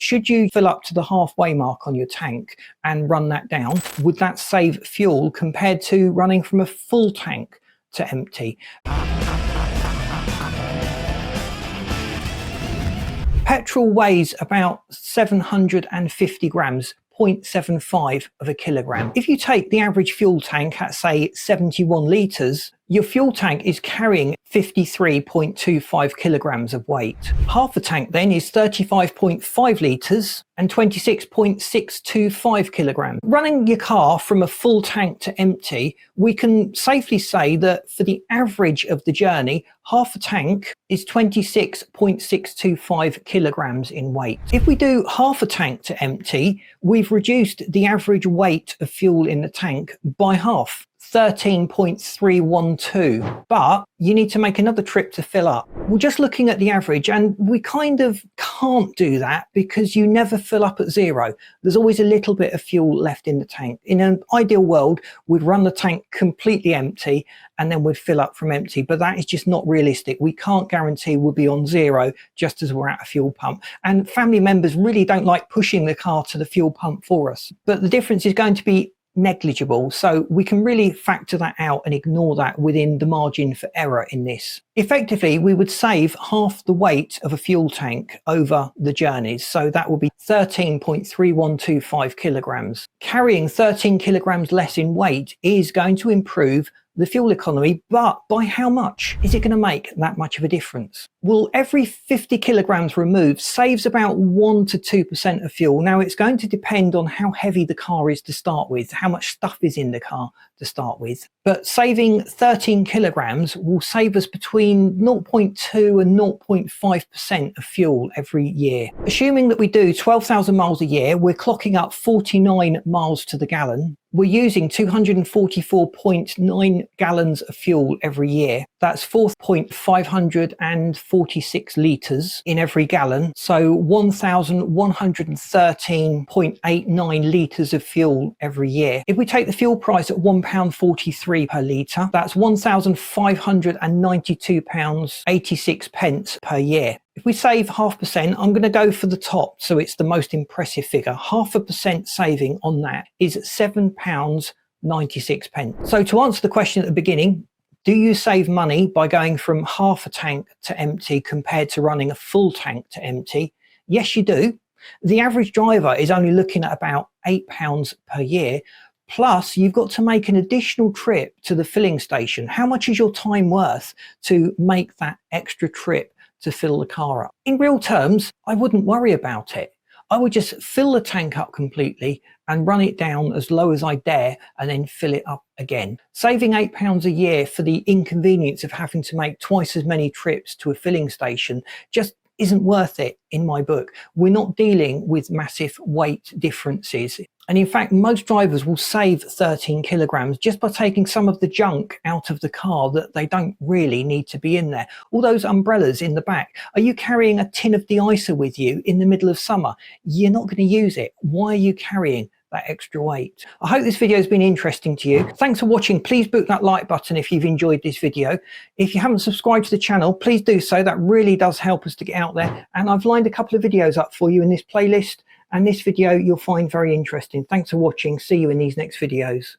Should you fill up to the halfway mark on your tank and run that down, would that save fuel compared to running from a full tank to empty? Petrol weighs about 750 grams, 0.75 of a kilogram. If you take the average fuel tank at say 71 litres, your fuel tank is carrying 53.25 kilograms of weight. Half a tank then is 35.5 litres and 26.625 kilograms. Running your car from a full tank to empty, we can safely say that for the average of the journey, half a tank is 26.625 kilograms in weight. If we do half a tank to empty, we've reduced the average weight of fuel in the tank by half. 13.312, but you need to make another trip to fill up. We're just looking at the average, and we kind of can't do that because you never fill up at zero. There's always a little bit of fuel left in the tank. In an ideal world, we'd run the tank completely empty and then we'd fill up from empty, but that is just not realistic. We can't guarantee we'll be on zero just as we're at a fuel pump, and family members really don't like pushing the car to the fuel pump for us. But the difference is going to be negligible, so we can really factor that out and ignore that within the margin for error in this. Effectively, we would save half the weight of a fuel tank over the journeys, so that will be 13.3125 kilograms. Carrying 13 kilograms less in weight is going to improve the fuel economy, but by how much? Is it going to make that much of a difference? Well, every 50 kilograms removed saves about 1 to 2% of fuel. Now, it's going to depend on how heavy the car is to start with, how much stuff is in the car to start with. But saving 13 kilograms will save us between 0.2 and 0.5% of fuel every year. Assuming that we do 12,000 miles a year, we're clocking up 49 miles to the gallon. We're using 244.9 gallons of fuel every year. That's 4.546 litres in every gallon. So 1,113.89 litres of fuel every year. If we take the fuel price at £1.43 per litre, that's £1,592.86 per year. If we save 0.5%, I'm going to go for the top, so it's the most impressive figure. 0.5% saving on that is £7.96. So to answer the question at the beginning, do you save money by going from half a tank to empty compared to running a full tank to empty? Yes, you do. The average driver is only looking at about £8 per year. Plus, you've got to make an additional trip to the filling station. How much is your time worth to make that extra trip to fill the car up? In real terms, I wouldn't worry about it. I would just fill the tank up completely and run it down as low as I dare and then fill it up again. Saving £8 a year for the inconvenience of having to make twice as many trips to a filling station just isn't worth it in my book. We're not dealing with massive weight differences. And in fact, most drivers will save 13 kilograms just by taking some of the junk out of the car that they don't really need to be in there. All those umbrellas in the back. Are you carrying a tin of de-icer with you in the middle of summer? You're not going to use it. Why are you carrying that extra weight? I hope this video has been interesting to you. Thanks for watching. Please boot that like button if you've enjoyed this video. If you haven't subscribed to the channel, please do so. That really does help us to get out there. And I've lined a couple of videos up for you in this playlist, and this video you'll find very interesting. Thanks for watching. See you in these next videos.